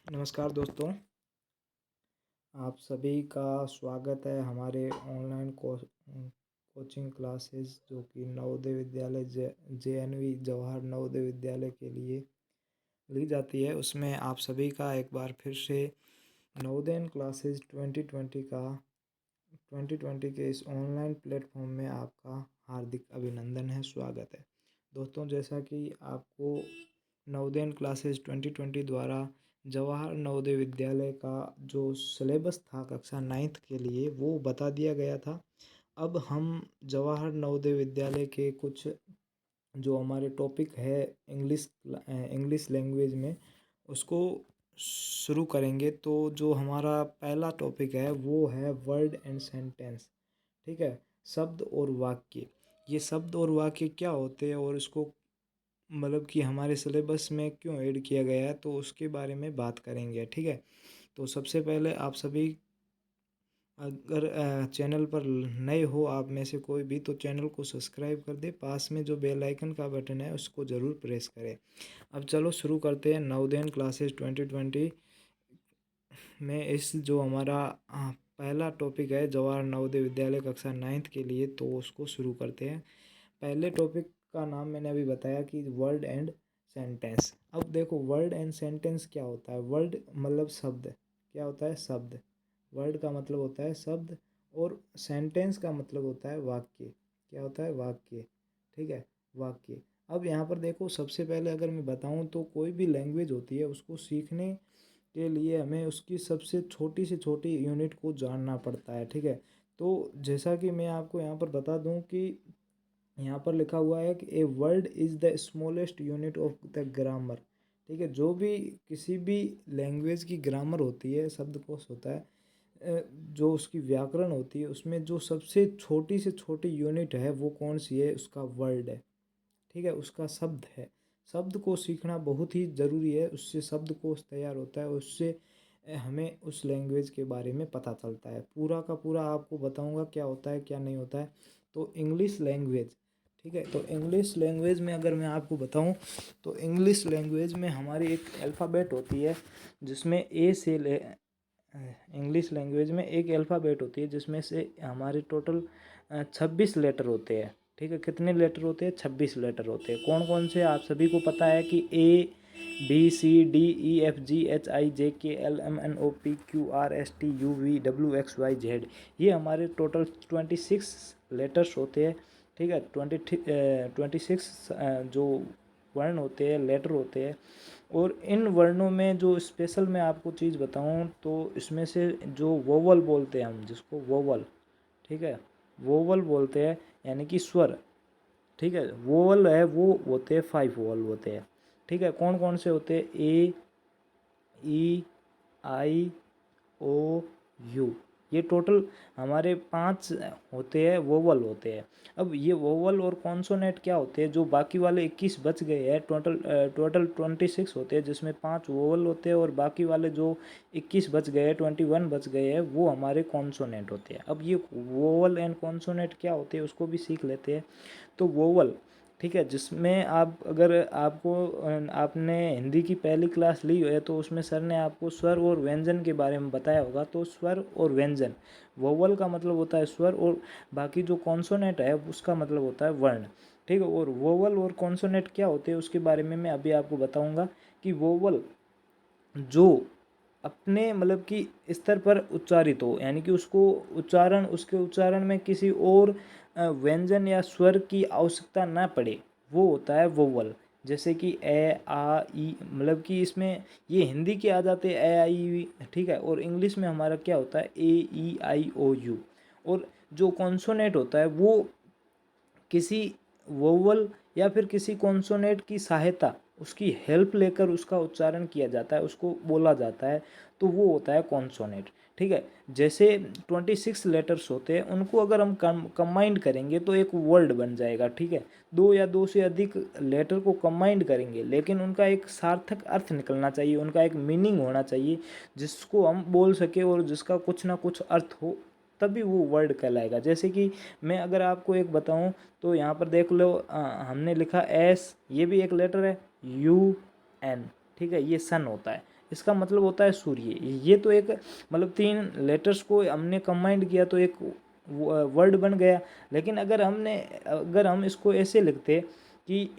नमस्कार दोस्तों, आप सभी का स्वागत है हमारे ऑनलाइन कोचिंग क्लासेस जो कि नवोदय विद्यालय JNV जवाहर नवोदय विद्यालय के लिए ली जाती है। उसमें आप सभी का एक बार फिर से नवोदय क्लासेस 2020 के इस ऑनलाइन प्लेटफॉर्म में आपका हार्दिक अभिनंदन है, स्वागत है। दोस्तों, जैसा कि आपको नवोदय क्लासेस 2020 द्वारा जवाहर नवोदय विद्यालय का जो सिलेबस था कक्षा 9th के लिए वो बता दिया गया था। अब हम जवाहर नवोदय विद्यालय के कुछ जो हमारे टॉपिक है इंग्लिश लैंग्वेज में उसको शुरू करेंगे। तो जो हमारा पहला टॉपिक है वो है वर्ड एंड सेंटेंस। ठीक है, शब्द और वाक्य। ये शब्द और वाक्य क्या होते हैं और इसको मतलब कि हमारे सिलेबस में क्यों ऐड किया गया है, तो उसके बारे में बात करेंगे। ठीक है, तो सबसे पहले आप सभी अगर चैनल पर नए हो आप में से कोई भी, तो चैनल को सब्सक्राइब कर दे, पास में जो बेल आइकन का बटन है उसको ज़रूर प्रेस करें। अब चलो शुरू करते हैं नवोदय क्लासेस 2020 में इस जो हमारा पहला टॉपिक है जवाहर नवोदय विद्यालय कक्षा 9th के लिए, तो उसको शुरू करते हैं। पहले टॉपिक का नाम मैंने अभी बताया कि वर्ड एंड सेंटेंस। अब देखो, वर्ड एंड सेंटेंस क्या होता है। वर्ड मतलब शब्द, क्या होता है, शब्द। वर्ड का मतलब होता है शब्द और सेंटेंस का मतलब होता है वाक्य। क्या होता है, वाक्य। ठीक है, वाक्य। अब यहाँ पर देखो, सबसे पहले अगर मैं बताऊँ तो कोई भी लैंग्वेज होती है उसको सीखने के लिए हमें उसकी सबसे छोटी से छोटी यूनिट को जानना पड़ता है। ठीक है, तो जैसा कि मैं आपको यहाँ पर बता दूँ कि यहाँ पर लिखा हुआ है कि a word is the smallest unit of the grammar. ठीक है, जो भी किसी भी लैंग्वेज की ग्रामर होती है, शब्दकोश होता है, जो उसकी व्याकरण होती है, उसमें जो सबसे छोटी से छोटी यूनिट है वो कौन सी है, उसका वर्ड है। ठीक है, उसका शब्द है। शब्द को सीखना बहुत ही ज़रूरी है, उससे शब्दकोश तैयार होता है, उससे हमें उस लैंग्वेज के बारे में पता चलता है। पूरा का पूरा आपको बताऊंगा क्या होता है क्या नहीं होता है। तो इंग्लिश लैंग्वेज, ठीक है, तो इंग्लिश लैंग्वेज में अगर मैं आपको बताऊं तो इंग्लिश लैंग्वेज में हमारी एक अल्फ़ाबेट होती है जिसमें ए से ले इंग्लिश लैंग्वेज में एक अल्फ़ाबेट होती है जिसमें से हमारे टोटल 26 लेटर होते हैं। ठीक है, कितने लेटर होते हैं, 26 लेटर होते हैं। कौन कौन से, आप सभी को पता है कि ABCDEFGHIJKLMNOPQRSTUVWXYZ, ये हमारे टोटल 26 लेटर्स होते हैं। ठीक है, 26 जो वर्ण होते हैं, लेटर होते हैं। और इन वर्णों में जो स्पेशल मैं आपको चीज़ बताऊं तो इसमें से जो वोवल बोलते हैं हम, जिसको वोवल, ठीक है, वोवल बोलते हैं, यानी कि स्वर। ठीक है, वोवल है वो होते हैं 5 वोवल होते हैं। ठीक है, कौन कौन से होते हैं, A E I O U, ये टोटल हमारे 5 होते हैं, वोवल होते हैं। अब ये वोवल और कॉन्सोनेंट क्या होते हैं, जो बाकी वाले 21 बच गए हैं, टोटल 26 होते हैं जिसमें 5 वोवल होते हैं, और बाकी वाले जो 21 बच गए हैं, 21 बच गए हैं, वो हमारे कॉन्सोनेंट होते हैं। अब ये वोवल एंड कॉन्सोनेंट क्या होते हैं उसको भी सीख लेते हैं। तो वोवल, ठीक है, जिसमें आप अगर आपको आपने हिंदी की पहली क्लास ली है तो उसमें सर ने आपको स्वर और व्यंजन के बारे में बताया होगा। तो स्वर और व्यंजन, वोवल का मतलब होता है स्वर, और बाकी जो कॉन्सोनेंट है उसका मतलब होता है वर्ण। ठीक है, और वोवल और कॉन्सोनेंट क्या होते हैं उसके बारे में मैं अभी आपको बताऊंगा। कि वोवल जो अपने मतलब कि स्तर पर उच्चारित हो, यानी कि उसके उच्चारण में किसी और व्यंजन या स्वर की आवश्यकता ना पड़े, वो होता है वोवल। जैसे कि ए आ ई, मतलब कि इसमें ये हिंदी के आ जाते हैं ए आई ई, ठीक है, और इंग्लिश में हमारा क्या होता है, AEIOU। और जो कॉन्सोनेंट होता है वो किसी वोवल या फिर किसी कॉन्सोनेंट की सहायता, उसकी हेल्प लेकर उसका उच्चारण किया जाता है, उसको बोला जाता है, तो वो होता है कॉन्सोनेंट। ठीक है, जैसे 26 लेटर्स होते हैं, उनको अगर हम कंबाइंड करेंगे तो एक वर्ड बन जाएगा। ठीक है, दो या दो से अधिक लेटर को कंबाइंड करेंगे, लेकिन उनका एक सार्थक अर्थ निकलना चाहिए, उनका एक मीनिंग होना चाहिए जिसको हम बोल सके और जिसका कुछ ना कुछ अर्थ हो, तभी वो वर्ड कहलाएगा। जैसे कि मैं अगर आपको एक बताऊं तो यहाँ पर देख लो, हमने लिखा एस, ये भी एक लेटर है, UN, ठीक है, ये सन होता है। इसका मतलब होता है सूर्य। ये तो एक मतलब 3 लेटर्स को हमने कंबाइंड किया तो एक वर्ड बन गया। लेकिन अगर हम इसको ऐसे लिखते कि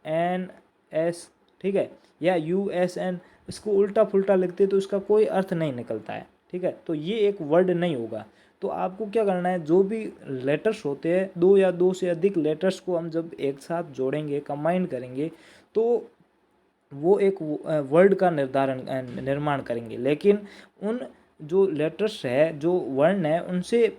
US, ठीक है, या UN, इसको उल्टा पुल्टा लिखते तो इसका कोई अर्थ नहीं निकलता है, ठीक है। तो ये एक वर्ड नहीं होगा। तो आपको क्या करना है, जो भी लेटर्स होते हैं, 2 या 2 से अधिक लेटर्स को हम जब एक साथ जोड़ेंगे, कंबाइन करेंगे, तो वो एक वर्ड का निर्माण करेंगे। लेकिन उन जो लेटर्स है, जो वर्ण है, उनसे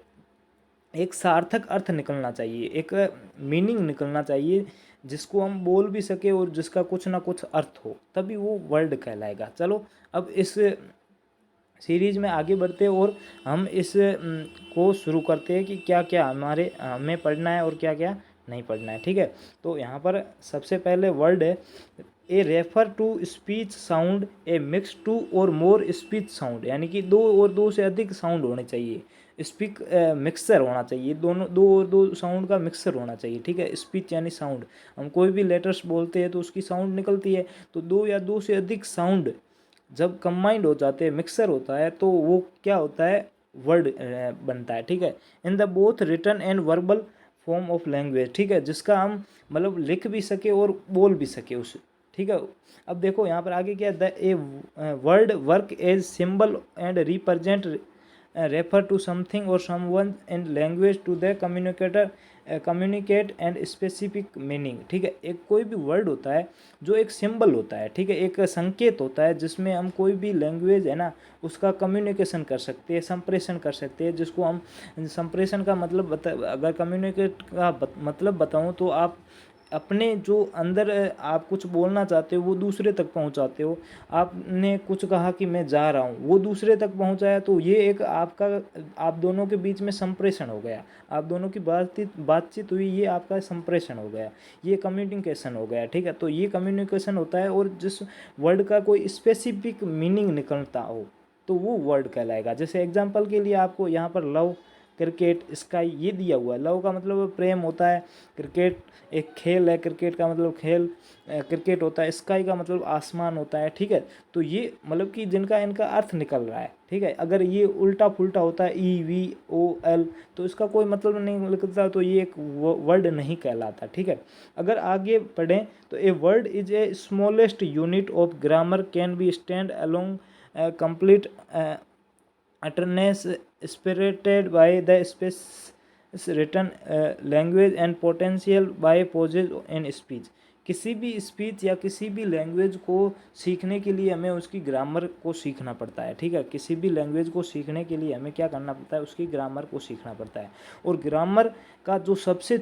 एक सार्थक अर्थ निकलना चाहिए, एक मीनिंग निकलना चाहिए, जिसको हम बोल भी सके और जिसका कुछ ना कुछ अर्थ हो, तभी वो वर्ड कहलाएगा। चलो अब इस सीरीज में आगे बढ़ते हैं और हम इस को शुरू करते हैं कि क्या क्या हमें पढ़ना है और क्या क्या नहीं पढ़ना है, ठीक है। तो यहाँ पर सबसे पहले वर्ड है a refer to speech sound a mix two और मोर स्पीच साउंड, यानी कि 2 और 2 से अधिक साउंड होने चाहिए। मिक्सर होना चाहिए, दोनों 2 और 2 साउंड का मिक्सर होना चाहिए, ठीक है। स्पीच यानी साउंड, हम कोई भी लेटर्स बोलते हैं तो उसकी साउंड निकलती है। तो 2 या 2 से अधिक साउंड जब कंबाइंड हो जाते हैं, मिक्सर होता है, तो वो क्या होता है, वर्ड बनता है, ठीक है। In the both written and verbal form of language, ठीक है, जिसका हम मतलब लिख भी सके और बोल भी सके उस, ठीक है। अब देखो यहाँ पर आगे क्या, the a word work as symbol and represent refer to something और someone in language to the communicate and specific meaning, ठीक है। एक कोई भी वर्ड होता है जो एक सिंबल होता है, ठीक है, एक संकेत होता है, जिसमें हम कोई भी लैंग्वेज है ना, उसका कम्युनिकेशन कर सकते हैं, संप्रेषण कर सकते हैं, जिसको हम संप्रेषण का मतलब अगर कम्युनिकेट का मतलब बताऊँ तो आप अपने जो अंदर आप कुछ बोलना चाहते हो वो दूसरे तक पहुंचाते हो। आपने कुछ कहा कि मैं जा रहा हूँ, वो दूसरे तक पहुंचाया, तो ये एक आपका आप दोनों के बीच में संप्रेषण हो गया, आप दोनों की बातचीत हुई, ये आपका संप्रेषण हो गया, ये कम्युनिकेशन हो गया, ठीक है। तो ये कम्युनिकेशन होता है, और जिस वर्ड का कोई स्पेसिफिक मीनिंग निकलता हो तो वो वर्ड कहलाएगा। जैसे एग्जाम्पल के लिए आपको यहाँ पर लव, क्रिकेट, स्काई ये दिया हुआ है। लव का मतलब प्रेम होता है, क्रिकेट एक खेल है, क्रिकेट का मतलब खेल क्रिकेट होता है, स्काई का मतलब आसमान होता है, ठीक है। तो ये मतलब कि जिनका इनका अर्थ निकल रहा है, ठीक है। अगर ये उल्टा पुल्टा होता है EVOL, तो इसका कोई मतलब नहीं निकलता, तो ये एक वर्ड नहीं कहलाता, ठीक है। अगर आगे पढ़ें तो a word is a smallest unit of grammar can be stand along complete utterance spirited by the space written language and potential by pauses in speech। किसी भी स्पीच या किसी भी लैंग्वेज को सीखने के लिए हमें उसकी ग्रामर को सीखना पड़ता है, ठीक है। किसी भी लैंग्वेज को सीखने के लिए हमें क्या करना पड़ता है, उसकी ग्रामर को सीखना पड़ता है। और ग्रामर का जो सबसे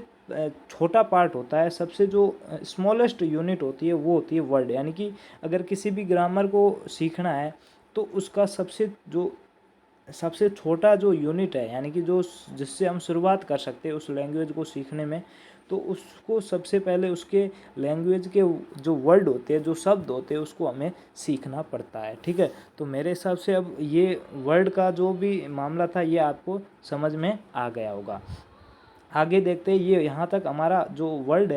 छोटा पार्ट होता है, सबसे जो स्मॉलेस्ट यूनिट होती है, वो होती है वर्ड। यानी कि अगर किसी भी ग्रामर को सीखना है तो उसका सबसे छोटा जो यूनिट है, यानी कि जो जिससे हम शुरुआत कर सकते हैं उस लैंग्वेज को सीखने में, तो उसको सबसे पहले उसके लैंग्वेज के जो वर्ड होते हैं, जो शब्द होते हैं, उसको हमें सीखना पड़ता है, ठीक है। तो मेरे हिसाब से अब ये वर्ड का जो भी मामला था ये आपको समझ में आ गया होगा। आगे देखते हैं, ये यहाँ तक हमारा जो वर्ड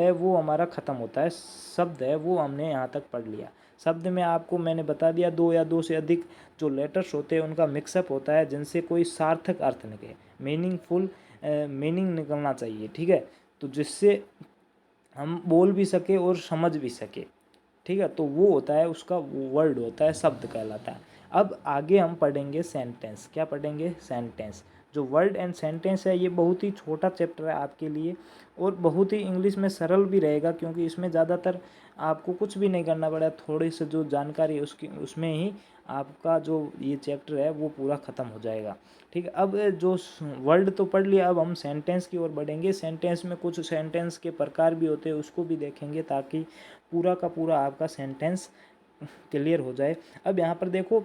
है वो हमारा ख़त्म होता है। शब्द है वो हमने यहाँ तक पढ़ लिया। शब्द में आपको मैंने बता दिया 2 या 2 से अधिक जो लेटर्स होते हैं उनका मिक्सअप होता है, जिनसे कोई सार्थक अर्थ निकले, मीनिंगफुल मीनिंग निकलना चाहिए, ठीक है। तो जिससे हम बोल भी सके और समझ भी सके, ठीक है। तो वो होता है, उसका वर्ड होता है, शब्द कहलाता है। अब आगे हम पढ़ेंगे सेंटेंस। क्या पढ़ेंगे, सेंटेंस। जो वर्ड एंड सेंटेंस है ये बहुत ही छोटा चैप्टर है आपके लिए, और बहुत ही इंग्लिश में सरल भी रहेगा, क्योंकि इसमें ज़्यादातर आपको कुछ भी नहीं करना पड़ा, थोड़ी सी जो जानकारी है उसमें ही आपका जो ये चैप्टर है वो पूरा ख़त्म हो जाएगा, ठीक है। अब जो वर्ड तो पढ़ लिया, अब हम सेंटेंस की ओर बढ़ेंगे। सेंटेंस में कुछ सेंटेंस के प्रकार भी होते हैं, उसको भी देखेंगे, ताकि पूरा का पूरा आपका सेंटेंस क्लियर हो जाए। अब यहाँ पर देखो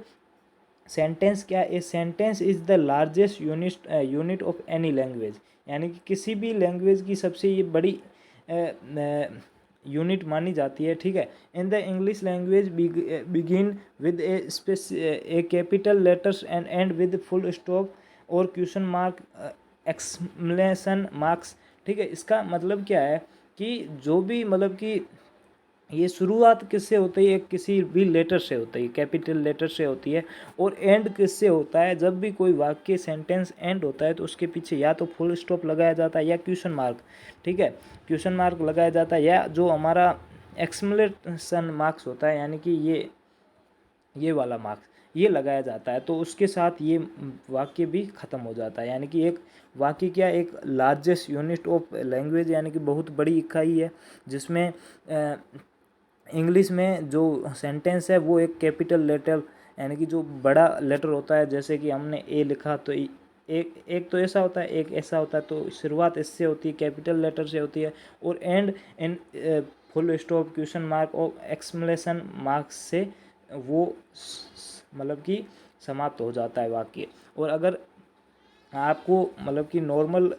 सेंटेंस क्या है। A sentence is the largest unit of any language, यानी कि किसी भी लैंग्वेज की सबसे ये बड़ी यूनिट मानी जाती है, ठीक है। In the English language begin with A capital letters and and with full stop और क्वेश्चन मार्क, एक्सक्लेमेशन मार्क्स, ठीक है। इसका मतलब क्या है कि जो भी मतलब कि ये शुरुआत किससे होती है, किसी भी लेटर से होती है, कैपिटल लेटर से होती है। और एंड किससे होता है, जब भी कोई वाक्य सेंटेंस एंड होता है तो उसके पीछे या तो फुल स्टॉप लगाया जाता है या क्वेश्चन मार्क, ठीक है, क्वेश्चन मार्क लगाया जाता है, या जो हमारा एक्सक्लेमेशन मार्क्स होता है, यानी कि ये वाला मार्क्स ये लगाया जाता है, तो उसके साथ ये वाक्य भी ख़त्म हो जाता है। यानी कि एक वाक्य क्या, एक लार्जेस्ट यूनिट ऑफ लैंग्वेज, यानी कि बहुत बड़ी इकाई है, जिसमें इंग्लिश में जो सेंटेंस है वो एक कैपिटल लेटर, यानी कि जो बड़ा लेटर होता है, जैसे कि हमने ए लिखा तो एक एक तो ऐसा होता है, एक ऐसा होता है, तो शुरुआत इससे होती है, कैपिटल लेटर से होती है, और and in full stop, question mark और एक्सक्लेमेशन मार्क्स से वो मतलब कि समाप्त हो जाता है वाक्य। और अगर आपको मतलब कि नॉर्मल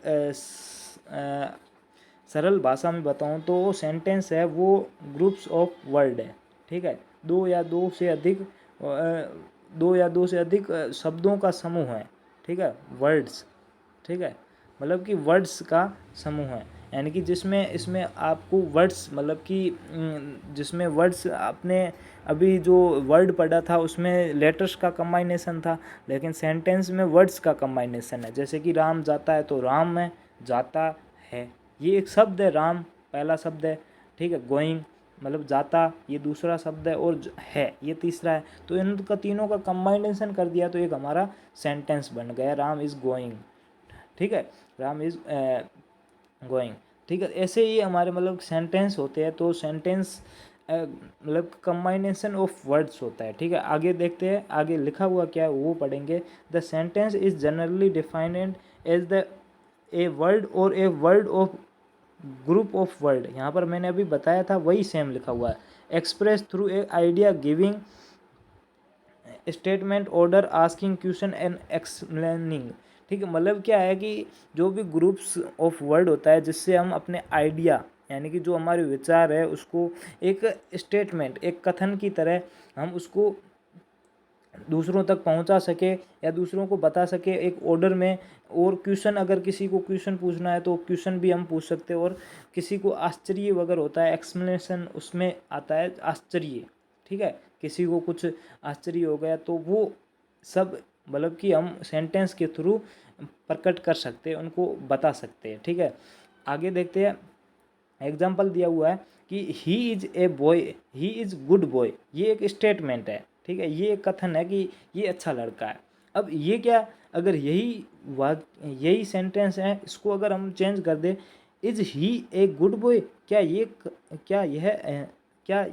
सरल भाषा में बताऊं तो वो सेंटेंस है वो ग्रुप्स ऑफ वर्ड है, ठीक है, दो या दो से अधिक शब्दों का समूह है, ठीक है, वर्ड्स, ठीक है, मतलब कि वर्ड्स का समूह है, यानी कि जिसमें इसमें आपको वर्ड्स मतलब कि जिसमें वर्ड्स आपने अभी जो वर्ड पढ़ा था उसमें लेटर्स का कंबाइनेशन था, लेकिन सेंटेंस में वर्ड्स का कंबाइनेशन है। जैसे कि राम जाता है तो राम में जाता है, ये एक शब्द है, राम पहला शब्द है, ठीक है, गोइंग मतलब जाता ये दूसरा शब्द है, और है ये तीसरा है, तो इनका तीनों का कंबाइनेशन कर दिया तो एक हमारा सेंटेंस बन गया, राम इज़ गोइंग, ठीक है, राम इज़ गोइंग, ठीक है। ऐसे ही हमारे मतलब सेंटेंस होते हैं, तो सेंटेंस मतलब कंबाइनेशन ऑफ वर्ड्स होता है, ठीक है। आगे देखते हैं, आगे लिखा हुआ क्या है वो पढ़ेंगे। The sentence is generally defined as the a word और a word of group of word, यहाँ पर मैंने अभी बताया था वही सेम लिखा हुआ है। Express through a idea giving statement order asking question and explaining, ठीक है, मतलब क्या है कि जो भी ग्रुप्स ऑफ वर्ड होता है जिससे हम अपने आइडिया यानी कि जो हमारे विचार है उसको एक स्टेटमेंट, एक कथन की तरह हम उसको दूसरों तक पहुंचा सके या दूसरों को बता सके एक ऑर्डर में। और क्वेश्चन, अगर किसी को क्वेश्चन पूछना है तो क्वेश्चन भी हम पूछ सकते हैं। और किसी को आश्चर्य वगैरह होता है, एक्सप्लेनेशन उसमें आता है आश्चर्य, ठीक है, किसी को कुछ आश्चर्य हो गया तो वो सब मतलब कि हम सेंटेंस के थ्रू प्रकट कर सकते हैं, उनको बता सकते हैं, ठीक है। आगे देखते हैं, एग्जाम्पल दिया हुआ है कि he is a boy, he is good boy, ये एक स्टेटमेंट है, ठीक है, ये एक कथन है कि ये अच्छा लड़का है। अब ये क्या, अगर यही सेंटेंस है, इसको अगर हम चेंज कर दे, is he a good boy, क्या यह क्या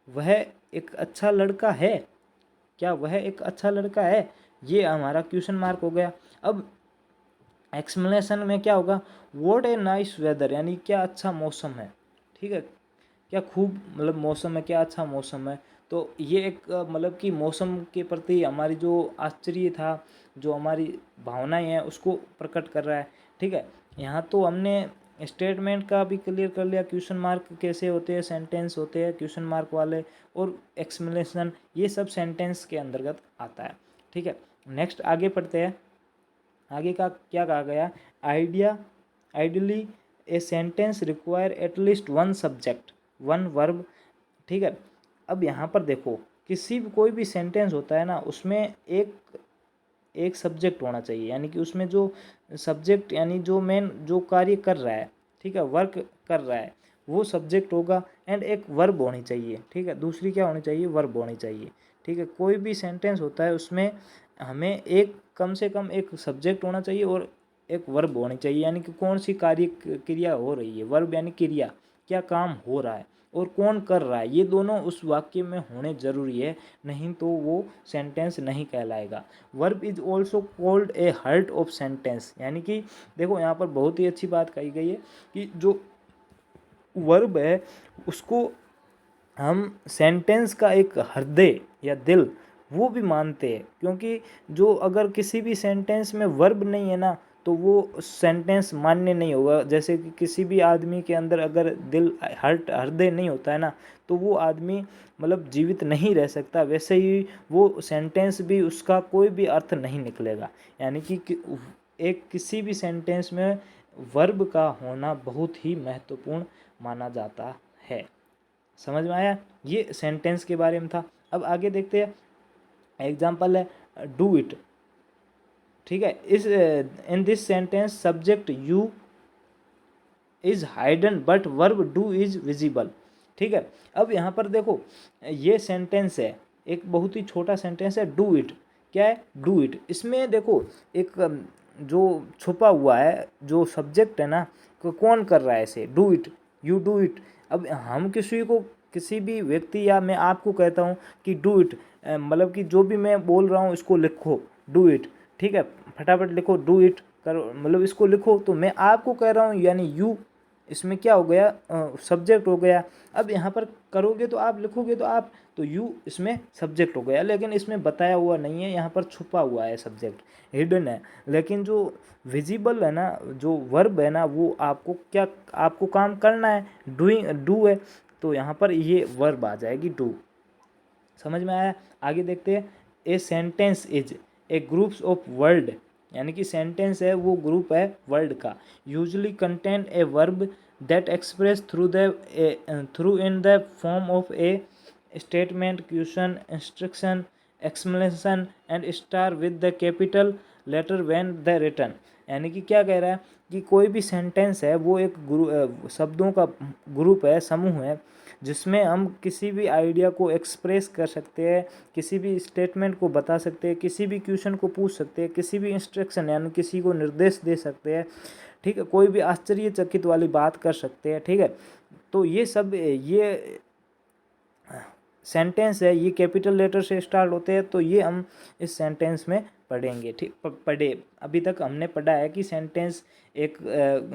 वह एक अच्छा लड़का है, क्या वह एक अच्छा लड़का है, ये हमारा क्वेश्चन मार्क हो गया। अब एक्सप्लेनेशन में क्या होगा, व्हाट ए नाइस वेदर, यानी क्या अच्छा मौसम है, ठीक है, क्या खूब मतलब मौसम है, क्या अच्छा मौसम है। तो ये एक मतलब कि मौसम के प्रति हमारी जो आश्चर्य था, जो हमारी भावनाएं हैं उसको प्रकट कर रहा है, ठीक है। यहाँ तो हमने स्टेटमेंट का भी क्लियर कर लिया, क्वेश्चन मार्क कैसे होते हैं, सेंटेंस होते हैं क्वेश्चन मार्क वाले, और एक्सप्लेनेशन ये सब सेंटेंस के अंतर्गत आता है, ठीक है। नेक्स्ट आगे पढ़ते हैं, आगे का क्या कहा गया, ideally a sentence require at least one subject one verb, ठीक है। अब यहाँ पर देखो, किसी भी कोई भी सेंटेंस होता है ना, उसमें एक सब्जेक्ट होना चाहिए, यानी कि उसमें जो सब्जेक्ट यानी जो मेन जो कार्य कर रहा है, ठीक है, वर्क कर रहा है, वो सब्जेक्ट होगा, एंड एक वर्ब होनी चाहिए, ठीक है, दूसरी क्या होनी चाहिए, वर्ब होनी चाहिए, ठीक है। कोई भी सेंटेंस होता है उसमें हमें एक कम से कम एक सब्जेक्ट होना चाहिए और एक वर्ब होनी चाहिए, यानी कि कौन सी कार्य क्रिया हो रही है, वर्ब यानी क्रिया, क्या काम हो रहा है और कौन कर रहा है, ये दोनों उस वाक्य में होने जरूरी है, नहीं तो वो सेंटेंस नहीं कहलाएगा। Verb is also called a heart of sentence, यानी कि देखो यहाँ पर बहुत ही अच्छी बात कही गई है कि जो वर्ब है उसको हम सेंटेंस का एक हृदय या दिल वो भी मानते हैं, क्योंकि जो अगर किसी भी सेंटेंस में वर्ब नहीं है ना तो वो सेंटेंस मान्य नहीं होगा। जैसे कि किसी भी आदमी के अंदर अगर दिल हृदय नहीं होता है ना तो वो आदमी मतलब जीवित नहीं रह सकता, वैसे ही वो सेंटेंस भी उसका कोई भी अर्थ नहीं निकलेगा। यानी कि एक किसी भी सेंटेंस में वर्ब का होना बहुत ही महत्वपूर्ण माना जाता है। समझ में आया? ये सेंटेंस के बारे में था। अब आगे देखते हैं, एग्जाम्पल है डू इट। ठीक है, इस in this sentence subject you is hidden but verb do is visible. ठीक है, अब यहाँ पर देखो ये सेंटेंस है, एक बहुत ही छोटा सेंटेंस है, डू इट। क्या है? Do it. इसमें देखो एक जो छुपा हुआ है, जो सब्जेक्ट है ना, कौन कर रहा है इसे? Do it, you do it. अब हम किसी को, किसी भी व्यक्ति या मैं आपको कहता हूँ कि डू इट, मतलब कि जो भी मैं बोल रहा हूँ इसको लिखो, डू इट। ठीक है, फटाफट लिखो, डू इट करो, मतलब इसको लिखो, तो मैं आपको कह रहा हूँ, यानी यू इसमें क्या हो गया? सब्जेक्ट हो गया। अब यहाँ पर करोगे तो आप, लिखोगे तो आप, तो यू इसमें सब्जेक्ट हो गया, लेकिन इसमें बताया हुआ नहीं है, यहाँ पर छुपा हुआ है, सब्जेक्ट हिडन है। लेकिन जो विजिबल है ना, जो वर्ब है ना, वो आपको क्या, आपको काम करना है, डूइंग, डू है, तो यहाँ पर ये वर्ब आ जाएगी, डू। समझ में आया? आगे देखते हैं, a sentence is a groups of word, यानी कि सेंटेंस है वो ग्रुप है वर्ड का, usually contain a verb that express through in the form of a statement, question, instruction, explanation and star with the capital letter when the written. यानी कि क्या कह रहा है कि कोई भी सेंटेंस है वो एक शब्दों का ग्रुप है, समूह है, जिसमें हम किसी भी आइडिया को एक्सप्रेस कर सकते हैं, किसी भी स्टेटमेंट को बता सकते हैं, किसी भी क्वेश्चन को पूछ सकते हैं, किसी भी इंस्ट्रक्शन यानी किसी को निर्देश दे सकते हैं। ठीक है, कोई भी आश्चर्यचकित वाली बात कर सकते हैं। ठीक है, तो ये सब, ये सेंटेंस है, ये कैपिटल लेटर से स्टार्ट होते हैं, तो ये हम इस सेंटेंस में पढ़ेंगे। ठीक, पढ़े, अभी तक हमने पढ़ा है कि सेंटेंस एक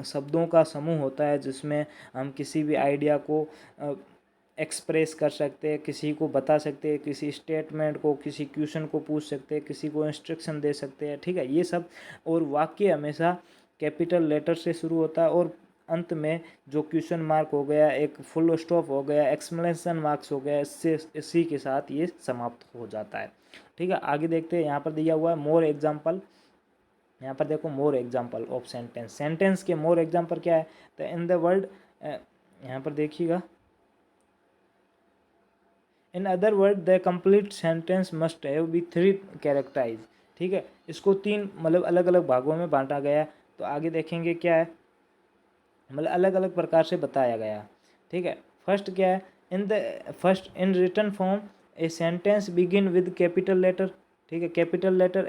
शब्दों का समूह होता है, जिसमें हम किसी भी आइडिया को एक्सप्रेस कर सकते हैं, किसी को बता सकते हैं, किसी स्टेटमेंट को, किसी क्वेश्चन को पूछ सकते हैं, किसी को इंस्ट्रक्शन दे सकते हैं। ठीक है, ये सब, और वाक्य हमेशा कैपिटल लेटर से शुरू होता है, और अंत में जो क्वेश्चन मार्क हो गया, एक फुल स्टॉप हो गया, एक्सक्लेमेशन मार्क्स हो गया, इससे, इसी के साथ ये समाप्त हो जाता है। ठीक है, आगे देखते हैं, यहाँ पर दिया हुआ है मोर एग्जाम्पल। यहाँ पर देखो more example of sentence, sentence के मोर एग्जाम्पल क्या है? तो इन द वर्ड, यहाँ पर देखिएगा, in other word the complete sentence must have be 3 characterise. ठीक है, इसको 3 मतलब अलग अलग भागों में बांटा गया है। तो आगे देखेंगे क्या है, मतलब अलग अलग प्रकार से बताया गया। ठीक है, फर्स्ट क्या है, in the first in written form a sentence begin with capital letter. ठीक है, capital letter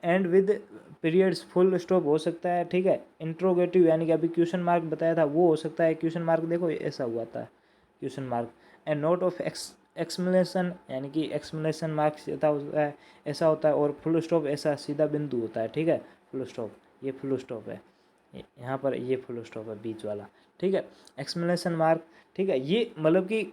and with periods, full stop हो सकता है। ठीक है, इंट्रोगेटिव यानी कि अभी क्वेश्चन मार्क बताया था वो हो सकता है, क्वेश्चन मार्क देखो ऐसा हुआ था, question mark, and note of explanation, यानी कि एक्सप्लेनेशन मार्क्स ऐसा होता है, और फुल स्टॉप ऐसा सीधा बिंदु होता है। ठीक है, फुल स्टॉप, ये फुल स्टॉप है, यहाँ पर ये फुल स्टॉप है बीच वाला। ठीक है, एक्सप्लेनेशन मार्क। ठीक है, ये मतलब कि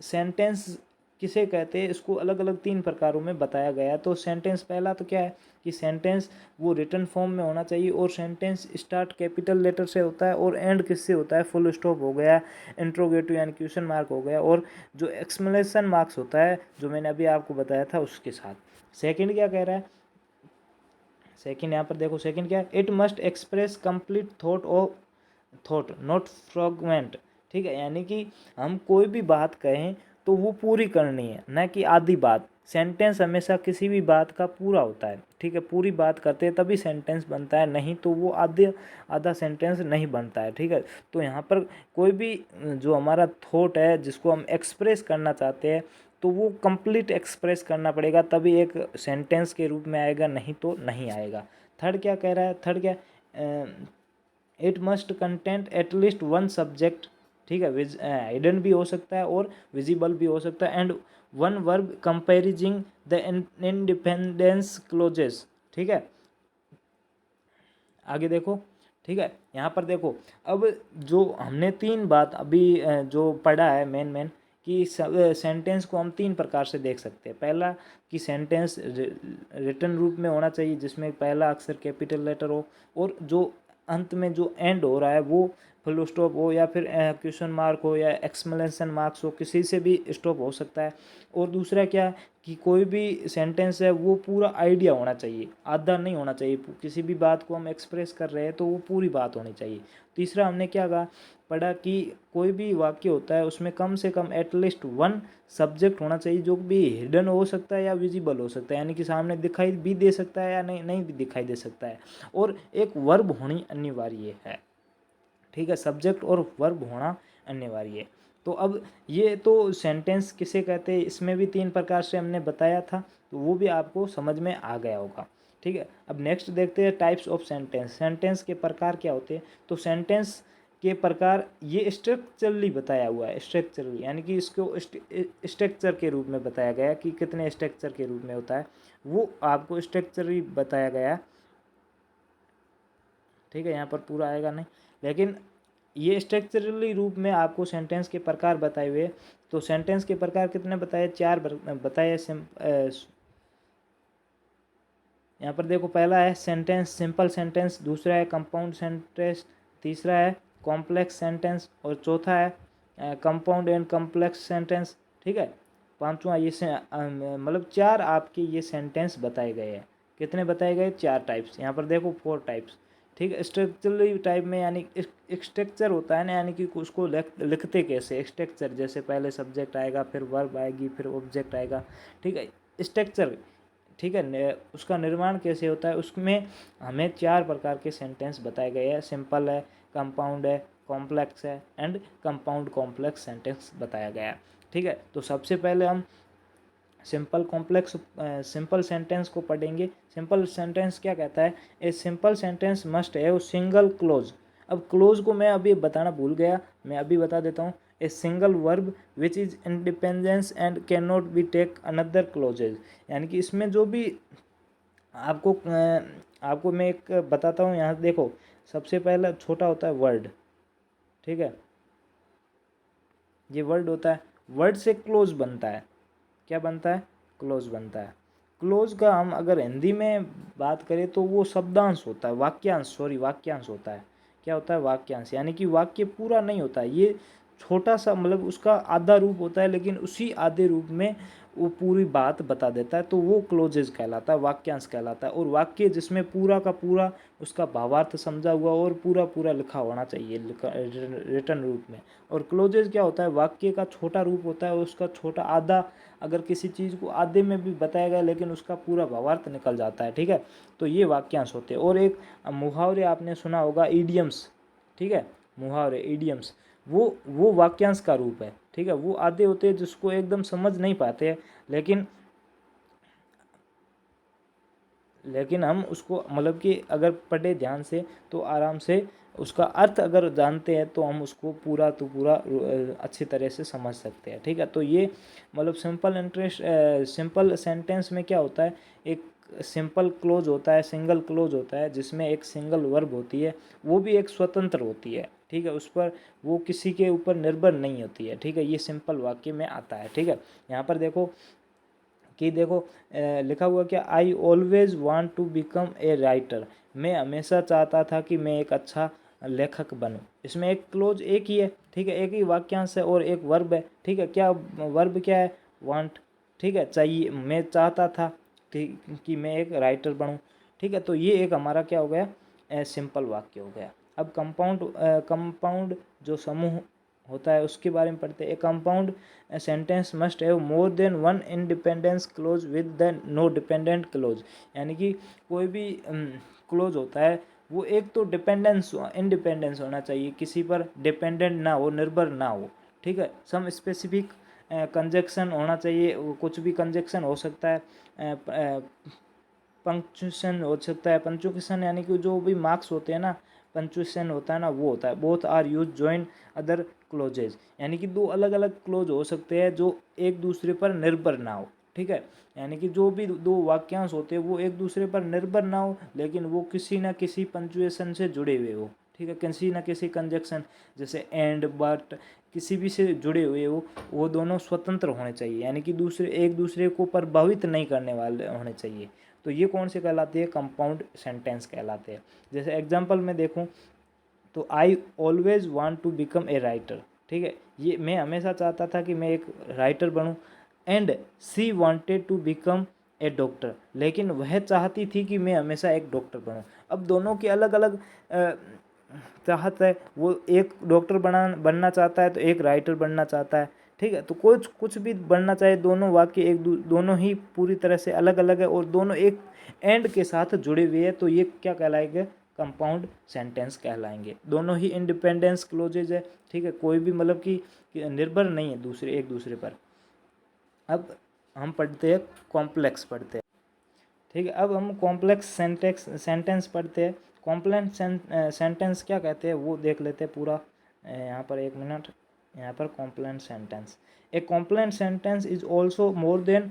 सेंटेंस किसे कहते हैं, इसको अलग अलग 3 प्रकारों में बताया गया है। तो सेंटेंस पहला तो क्या है कि सेंटेंस वो रिटन फॉर्म में होना चाहिए, और सेंटेंस स्टार्ट कैपिटल लेटर से होता है, और एंड किससे होता है? फुल स्टॉप हो गया, इंट्रोगेटिव यानी क्वेश्चन मार्क हो गया, और जो एक्सप्लेनेशन मार्क्स होता है, जो मैंने अभी आपको बताया था, उसके साथ। सेकेंड क्या कह रहा है? सेकंड यहाँ पर देखो, सेकंड क्या है? It must express complete thought और थॉट नॉट फ्रैगमेंट। ठीक है, यानी कि हम कोई भी बात कहें तो वो पूरी करनी है, ना कि आधी बात। सेंटेंस हमेशा किसी भी बात का पूरा होता है। ठीक है, पूरी बात करते हैं तभी सेंटेंस बनता है, नहीं तो वो आधे आधा सेंटेंस नहीं बनता है। ठीक है, तो यहाँ पर कोई भी जो हमारा थॉट है, जिसको हम एक्सप्रेस करना चाहते हैं, तो वो कंप्लीट एक्सप्रेस करना पड़ेगा, तभी एक सेंटेंस के रूप में आएगा, नहीं तो नहीं आएगा। थर्ड क्या कह रहा है? थर्ड क्या, it must content at least 1 subject. ठीक है, हिडन भी हो सकता है और विजिबल भी हो सकता है, and 1 verb comprising the independence clauses. ठीक है, आगे देखो। ठीक है, यहाँ पर देखो, अब जो हमने 3 बात अभी जो पढ़ा है मेन कि सेंटेंस को हम 3 प्रकार से देख सकते हैं। पहला कि सेंटेंस रिटन रूप में होना चाहिए, जिसमें पहला अक्षर कैपिटल लेटर हो, और जो अंत में जो एंड हो रहा है वो फुल स्टॉप हो या फिर क्वेश्चन मार्क हो या एक्सक्लेमेशन मार्क्स हो, किसी से भी स्टॉप हो सकता है। और दूसरा क्या कि कोई भी सेंटेंस है वो पूरा आइडिया होना चाहिए, आधा नहीं होना चाहिए। किसी भी बात को हम एक्सप्रेस कर रहे हैं तो वो पूरी बात होनी चाहिए। तीसरा हमने क्या कहा पढ़ा कि कोई भी वाक्य होता है उसमें कम से कम एटलीस्ट वन सब्जेक्ट होना चाहिए, जो भी हिडन हो सकता है या विजिबल हो सकता है, यानी कि सामने दिखाई भी दे सकता है या नहीं भी दिखाई दे सकता है। और एक वर्ब होनी अनिवार्य है, ठीक है, सब्जेक्ट और वर्ब होना अनिवार्य है। तो अब ये तो सेंटेंस किसे कहते हैं इसमें भी 3 प्रकार से हमने बताया था, तो वो भी आपको समझ में आ गया होगा, ठीक है। अब नेक्स्ट देखते हैं टाइप्स ऑफ सेंटेंस। सेंटेंस के प्रकार क्या होते हैं, तो सेंटेंस के प्रकार ये स्ट्रक्चरली बताया हुआ है, स्ट्रक्चरली यानी कि इसको स्ट्रक्चर के रूप में बताया गया कि कितने स्ट्रक्चर के रूप में होता है, वो आपको स्ट्रक्चरली बताया गया, ठीक है। यहाँ पर पूरा आएगा नहीं, लेकिन ये स्ट्रक्चरली रूप में आपको सेंटेंस के प्रकार बताए हुए। तो सेंटेंस के प्रकार कितने बताए, 4 बताए। यहाँ पर देखो, पहला है सेंटेंस, सिंपल सेंटेंस, दूसरा है कंपाउंड सेंटेंस, तीसरा है कॉम्प्लेक्स सेंटेंस और चौथा है कंपाउंड एंड कॉम्प्लेक्स सेंटेंस, ठीक है। पांचवा ये मतलब 4 आपके ये सेंटेंस बताए गए हैं। कितने बताए गए, 4 टाइप्स। यहाँ पर देखो 4 टाइप्स, ठीक है। स्ट्रक्चरली टाइप में यानी एक स्ट्रक्चर होता है ना, यानी कि उसको लिखते कैसे, स्ट्रक्चर जैसे पहले सब्जेक्ट आएगा, फिर वर्ब आएगी, फिर ऑब्जेक्ट आएगा, ठीक है, स्ट्रक्चर, ठीक है। उसका निर्माण कैसे होता है, उसमें हमें 4 प्रकार के सेंटेंस बताए गए हैं। सिंपल है, कंपाउंड है, कॉम्प्लेक्स है एंड कंपाउंड कॉम्प्लेक्स सेंटेंस बताया गया है, ठीक है। तो सबसे पहले हम सिंपल सेंटेंस को पढ़ेंगे। सिंपल सेंटेंस क्या कहता है, a simple sentence must have single close. अब क्लोज को मैं अभी बताना भूल गया, मैं अभी बता देता हूँ। A single verb which is independence and can not be take another clauses, यानी कि इसमें जो भी आपको मैं एक बताता हूँ। यहाँ देखो, सबसे पहला छोटा होता है वर्ड, ठीक है, ये वर्ड होता है, वर्ड से क्लोज बनता है, क्या बनता है, क्लोज बनता है। क्लोज का हम अगर हिंदी में बात करें तो वो शब्दांश होता है, वाक्यांश होता है। क्या होता है, वाक्यांश, यानी कि वाक्य पूरा नहीं होता है, ये छोटा सा मतलब उसका आधा रूप होता है, लेकिन उसी आधे रूप में वो पूरी बात बता देता है, तो वो क्लोजेज कहलाता है, वाक्यांश कहलाता है। और वाक्य जिसमें पूरा का पूरा उसका भावार्थ समझा हुआ और पूरा पूरा लिखा होना चाहिए रिटर्न रूप में। और क्लोजेज क्या होता है, वाक्य का छोटा रूप होता है, उसका छोटा आधा, अगर किसी चीज़ को आधे में भी बताया गया लेकिन उसका पूरा भावार्थ निकल जाता है, ठीक है। तो ये वाक्यांश होते हैं। और एक मुहावरे आपने सुना होगा, ईडियम्स, ठीक है, मुहावरे ईडियम्स, वो वाक्यांश का रूप है, ठीक है। वो आधे होते हैं जिसको एकदम समझ नहीं पाते हैं, लेकिन हम उसको मतलब कि अगर पढ़े ध्यान से तो आराम से उसका अर्थ अगर जानते हैं तो हम उसको पूरा तो पूरा अच्छी तरह से समझ सकते हैं, ठीक है। तो ये मतलब सिंपल सेंटेंस में क्या होता है, एक सिंपल क्लोज होता है, सिंगल क्लोज होता है, जिसमें एक सिंगल वर्ब होती है, वो भी एक स्वतंत्र होती है, ठीक है, उस पर वो किसी के ऊपर निर्भर नहीं होती है, ठीक है। ये सिंपल वाक्य में आता है, ठीक है। यहाँ पर देखो कि देखो लिखा हुआ क्या, I always want to become a writer, मैं हमेशा चाहता था कि मैं एक अच्छा लेखक बनूं। इसमें एक क्लोज एक ही है, ठीक है, एक ही वाक्यांश है और एक वर्ब है, ठीक है। क्या वर्ब क्या है, वांट, ठीक है, चाहिए, मैं चाहता था, ठीक, कि मैं एक राइटर बनूं, ठीक है। तो ये एक हमारा क्या हो गया, सिंपल वाक्य हो गया। अब कंपाउंड जो समूह होता है उसके बारे में पढ़ते हैं। A compound sentence must have more than one independence clause with the no dependent clause, यानी कि कोई भी क्लोज होता है वो एक तो इंडिपेंडेंस होना चाहिए, किसी पर डिपेंडेंट ना हो, निर्भर ना हो, ठीक है। सम स्पेसिफिक कंजक्शन होना चाहिए, कुछ भी कंजक्शन हो सकता है, पंक्चुएशन हो सकता है, पंक्चुएशन यानी कि जो भी मार्क्स होते हैं ना, पंक्चुएशन होता है ना, वो होता है। Both are use join other clauses, यानी कि दो अलग अलग क्लोज हो सकते हैं जो एक दूसरे पर निर्भर ना हो, ठीक है। यानी कि जो भी दो वाक्यांश होते हैं वो एक दूसरे पर निर्भर ना हो, लेकिन वो किसी न किसी पंक्चुएशन से जुड़े हुए हो, ठीक है, किसी न किसी कंजक्शन जैसे एंड बट किसी भी से जुड़े हुए हो, वो दोनों स्वतंत्र होने चाहिए, यानी कि एक दूसरे को प्रभावित नहीं करने वाले होने चाहिए। तो ये कौन से कहलाते हैं, कंपाउंड सेंटेंस कहलाते हैं। जैसे एग्जांपल में देखूं तो I always want to become a writer, ठीक है, ये मैं हमेशा चाहता था कि मैं एक राइटर बनूं। And she wanted to become a doctor, लेकिन वह चाहती थी कि मैं हमेशा एक डॉक्टर बनूं। अब दोनों की अलग अलग चाहत है, वो एक डॉक्टर बनना चाहता है तो एक राइटर बनना चाहता है, ठीक है। तो कुछ कुछ भी बनना चाहे, दोनों वाक्य दोनों ही पूरी तरह से अलग अलग है और दोनों एक एंड के साथ जुड़े हुए हैं, तो ये क्या कहलाएगा, कंपाउंड सेंटेंस कहलाएंगे। दोनों ही इंडिपेंडेंस क्लोजेज है, ठीक है, कोई भी मतलब कि निर्भर नहीं है दूसरे एक दूसरे पर। अब हम पढ़ते हैं कॉम्प्लेक्स पढ़ते हैं, ठीक है। अब हम कॉम्प्लेक्स सेंटेंस पढ़ते हैं। कॉम्प्लेक्स सेंटेंस क्या कहते हैं वो देख लेते हैं पूरा। यहाँ पर एक मिनट, यहाँ पर complex sentence, a complex sentence is also more than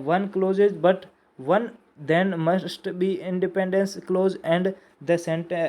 one clauses but one then must be independence clause and the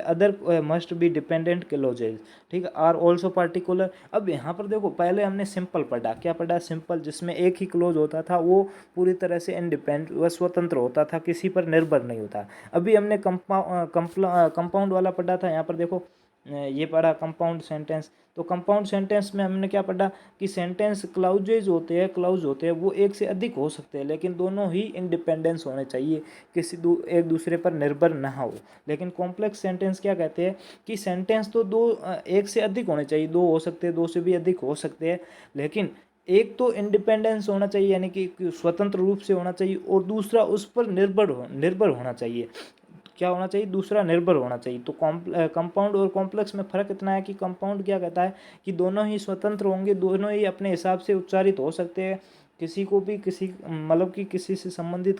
other must be dependent clauses, ठीक है, are also particular। अब यहाँ पर देखो, पहले हमने सिंपल पढ़ा, क्या पढ़ा, सिंपल, जिसमें एक ही क्लोज होता था, वो पूरी तरह से इंडिपेंडेंट व स्वतंत्र होता था, किसी पर निर्भर नहीं होता। अभी हमने कंपाउंड वाला पढ़ा था। यहाँ पर देखो, ये पढ़ा कंपाउंड सेंटेंस। तो कंपाउंड सेंटेंस में हमने क्या पढ़ा कि सेंटेंस क्लाउजेज होते हैं, क्लाउज होते हैं, वो एक से अधिक हो सकते हैं, लेकिन दोनों ही इंडिपेंडेंस होने चाहिए, किसी एक दूसरे पर निर्भर ना हो। लेकिन कॉम्प्लेक्स सेंटेंस क्या कहते हैं कि सेंटेंस तो एक से अधिक होने चाहिए, दो हो सकते हैं, दो से भी अधिक हो सकते हैं, लेकिन एक तो इंडिपेंडेंस होना चाहिए, यानी कि स्वतंत्र रूप से होना चाहिए, और दूसरा उस पर निर्भर होना चाहिए। क्या होना चाहिए, दूसरा निर्भर होना चाहिए। तो कंपाउंड और कॉम्प्लेक्स में फ़र्क इतना है कि कंपाउंड क्या कहता है कि दोनों ही स्वतंत्र होंगे, दोनों ही अपने हिसाब से उच्चारित हो सकते हैं, किसी को भी किसी मतलब कि किसी से संबंधित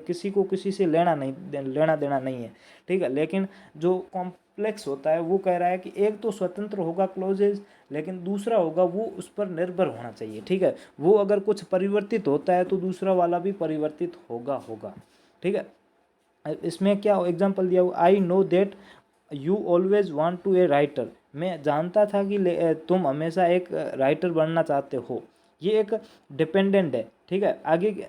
किसी को किसी से लेना देना नहीं है, ठीक है। लेकिन जो कॉम्प्लेक्स होता है वो कह रहा है कि एक तो स्वतंत्र होगा क्लोजेज, लेकिन दूसरा होगा वो उस पर निर्भर होना चाहिए, ठीक है। वो अगर कुछ परिवर्तित होता है तो दूसरा वाला भी परिवर्तित होगा, ठीक है। इसमें क्या एग्जांपल दिया हुआ, I know that you always want to a writer, मैं जानता था कि तुम हमेशा एक राइटर बनना चाहते हो। ये एक डिपेंडेंट है, ठीक है। आगे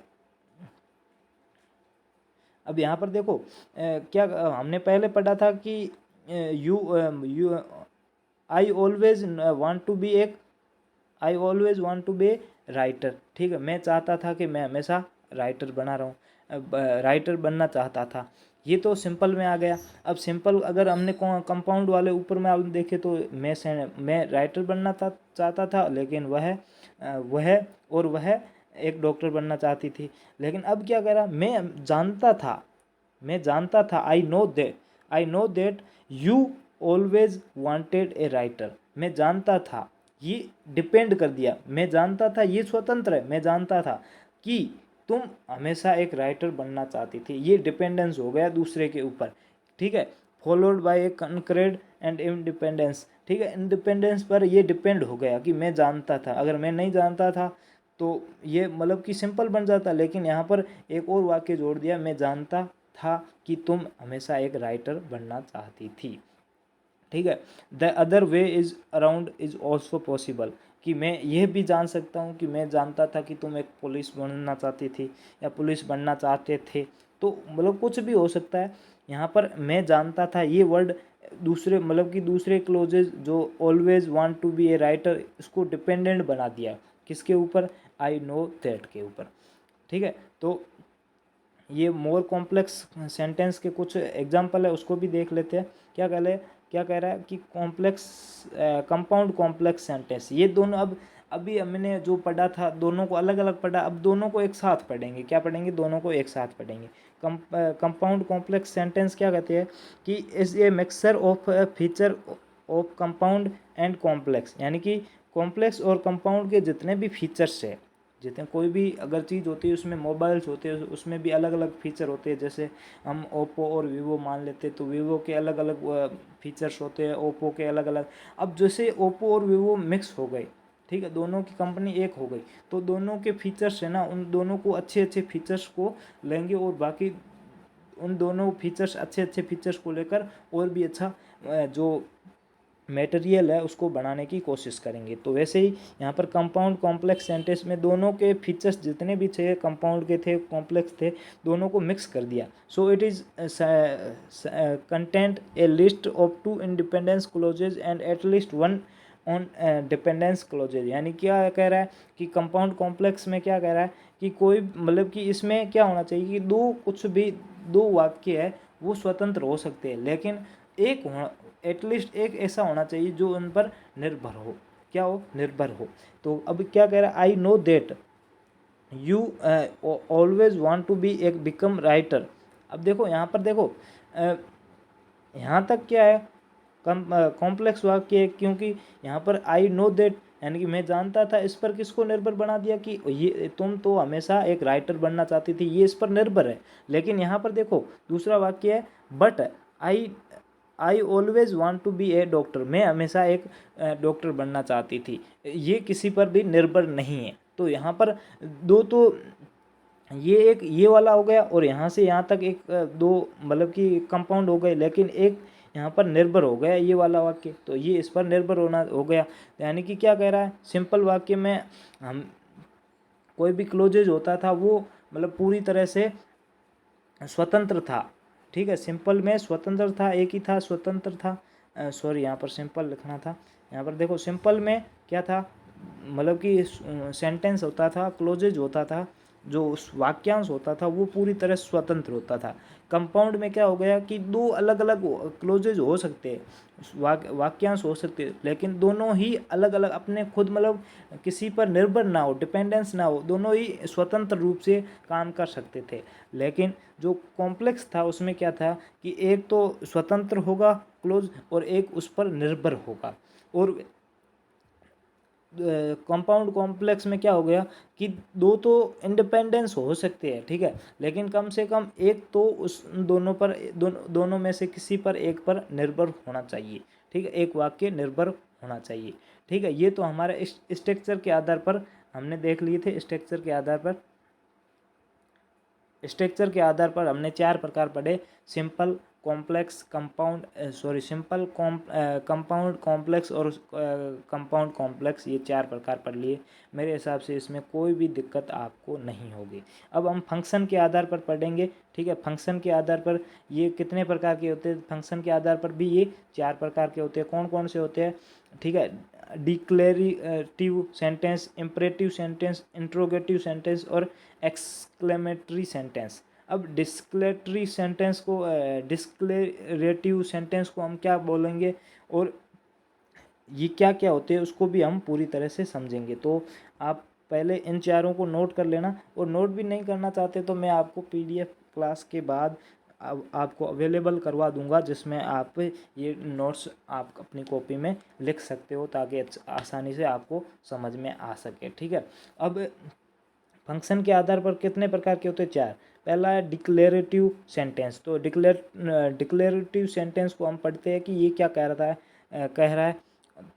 अब यहाँ पर देखो, क्या हमने पहले पढ़ा था कि you I always want to be एक I always want to be writer, ठीक है, मैं चाहता था कि मैं हमेशा राइटर बना रहा हूँ, राइटर बनना चाहता था। ये तो सिंपल में आ गया। अब सिंपल अगर हमने कंपाउंड वाले ऊपर में आप देखें तो मैं राइटर बनना चाहता था, लेकिन वह एक डॉक्टर बनना चाहती थी। लेकिन अब क्या करा, मैं जानता था आई know that you always wanted A writer, मैं जानता था, ये डिपेंड कर दिया, मैं जानता था, ये स्वतंत्र है, मैं जानता था कि तुम हमेशा एक राइटर बनना चाहती थी, ये डिपेंडेंस हो गया दूसरे के ऊपर, ठीक है। Followed by a conquered and independence, ठीक है, इंडिपेंडेंस पर ये डिपेंड हो गया कि मैं जानता था। अगर मैं नहीं जानता था तो ये मतलब कि सिंपल बन जाता, लेकिन यहाँ पर एक और वाक्य जोड़ दिया, मैं जानता था कि तुम हमेशा एक राइटर बनना चाहती थी, ठीक है। The other way is around is also possible, कि मैं यह भी जान सकता हूँ कि मैं जानता था कि तुम एक पुलिस बनना चाहती थी या पुलिस बनना चाहते थे, तो मतलब कुछ भी हो सकता है। यहाँ पर मैं जानता था, ये वर्ड दूसरे मतलब कि दूसरे क्लोजेज जो always want to be a writer, इसको डिपेंडेंट बना दिया, किसके ऊपर, आई नो दैट के ऊपर, ठीक है। तो ये मोर कॉम्प्लेक्स सेंटेंस के कुछ एग्जांपल है, उसको भी देख लेते हैं। क्या कह रहा है कि कंपाउंड कॉम्प्लेक्स सेंटेंस, ये दोनों अभी हमने जो पढ़ा था दोनों को अलग अलग पढ़ा, अब दोनों को एक साथ पढ़ेंगे। क्या पढ़ेंगे, दोनों को एक साथ पढ़ेंगे। कंपाउंड कॉम्प्लेक्स सेंटेंस क्या कहते हैं कि is a mixture of feature of compound and complex, यानी कि कॉम्प्लेक्स और कंपाउंड के जितने भी फीचर्स है, जितने कोई भी अगर चीज़ होती है उसमें मोबाइल्स होते हैं, उसमें भी अलग अलग फीचर होते हैं। जैसे हम ओप्पो और वीवो मान लेते हैं तो वीवो के अलग अलग फीचर्स होते हैं, ओप्पो के अलग अलग। अब जैसे ओप्पो और वीवो मिक्स हो गए, ठीक है, दोनों की कंपनी एक हो गई, तो दोनों के फीचर्स है ना, उन दोनों को अच्छे फीचर्स को लेंगे और बाकी उन दोनों फीचर्स अच्छे फीचर्स को लेकर और भी अच्छा जो मटेरियल है उसको बनाने की कोशिश करेंगे। तो वैसे ही यहाँ पर कंपाउंड कॉम्प्लेक्स सेंटेंस में दोनों के फीचर्स जितने भी थे, कंपाउंड के थे, कॉम्प्लेक्स थे, दोनों को मिक्स कर दिया। So it is content a list of 2 independence clauses and at least 1 on dependence clauses. यानी क्या कह रहा है कि कंपाउंड कॉम्प्लेक्स में क्या कह रहा है कि कोई मतलब कि इसमें क्या होना चाहिए कि कुछ भी दो वाक्य है वो स्वतंत्र हो सकते हैं, लेकिन एक एटलीस्ट एक ऐसा होना चाहिए जो उन पर निर्भर हो। क्या हो? निर्भर हो। तो अब क्या कह रहा है, I know that you always want to be एक बिकम राइटर। अब देखो यहाँ पर देखो यहाँ तक क्या है, कॉम्प्लेक्स वाक्य है, क्योंकि यहाँ पर आई नो दैट यानी कि मैं जानता था, इस पर किसको निर्भर बना दिया कि ये तुम तो हमेशा एक राइटर बनना चाहती थी, ये इस पर निर्भर है। लेकिन यहाँ पर देखो दूसरा वाक्य है but I I always want to be a doctor, मैं हमेशा एक डॉक्टर बनना चाहती थी, ये किसी पर भी निर्भर नहीं है। तो यहाँ पर दो तो ये एक ये वाला हो गया और यहाँ से यहाँ तक एक दो मतलब कि कंपाउंड हो गए, लेकिन एक यहाँ पर निर्भर हो गया ये वाला वाक्य, तो ये इस पर निर्भर होना हो गया। यानी कि क्या कह रहा है, सिंपल वाक्य में हम कोई भी क्लोजेज होता था वो मतलब पूरी तरह से स्वतंत्र था। ठीक है, सिंपल में स्वतंत्र था, एक ही था, स्वतंत्र था। सॉरी यहाँ पर सिंपल लिखना था। यहाँ पर देखो सिंपल में क्या था, मतलब कि सेंटेंस होता था, क्लोजेज होता था, जो वाक्यांश होता था वो पूरी तरह स्वतंत्र होता था। कंपाउंड में क्या हो गया कि दो अलग अलग क्लोजेज हो सकते हैं, वाक्यांश हो सकते हैं, लेकिन दोनों ही अलग अलग अपने खुद मतलब किसी पर निर्भर ना हो, डिपेंडेंस ना हो, दोनों ही स्वतंत्र रूप से काम कर सकते थे। लेकिन जो कॉम्प्लेक्स था उसमें क्या था कि एक तो स्वतंत्र होगा क्लोज और एक उस पर निर्भर होगा। और कंपाउंड कॉम्प्लेक्स में क्या हो गया कि दो तो इंडिपेंडेंस हो सकते हैं, ठीक है, लेकिन कम से कम एक तो उस दोनों पर दोनों में से किसी पर एक पर निर्भर होना चाहिए। ठीक है, एक वाक्य निर्भर होना चाहिए। ठीक है, ये तो हमारे स्ट्रक्चर के आधार पर हमने देख लिए थे। स्ट्रक्चर के आधार पर हमने 4 प्रकार पढ़े, simple, complex, simple, compound, complex और कंपाउंड कॉम्प्लेक्स, ये 4 प्रकार पढ़ लिए। मेरे हिसाब से इसमें कोई भी दिक्कत आपको नहीं होगी। अब हम फंक्शन के आधार पर पढ़ेंगे। ठीक है, फंक्शन के आधार पर ये कितने प्रकार के होते हैं, फंक्शन के आधार पर भी ये 4 प्रकार के होते हैं। कौन कौन से होते हैं? ठीक है, declarative sentence, imperative sentence, interrogative sentence और एक्सक्लेमेटरी सेंटेंस। अब डिस्क्लेरेटिव सेंटेंस को हम क्या बोलेंगे और ये क्या क्या होते हैं उसको भी हम पूरी तरह से समझेंगे। तो आप पहले इन चारों को नोट कर लेना, और नोट भी नहीं करना चाहते तो मैं आपको PDF क्लास के बाद आपको अवेलेबल करवा दूंगा, जिसमें आप ये नोट्स आप अपनी कॉपी में लिख सकते हो ताकि आसानी से आपको समझ में आ सके। ठीक है, अब फंक्शन के आधार पर कितने प्रकार के होते हैं? 4। पहला है डिक्लेरेटिव सेंटेंस। तो डिक्लेरेटिव सेंटेंस को हम पढ़ते हैं कि ये क्या कह रहा है।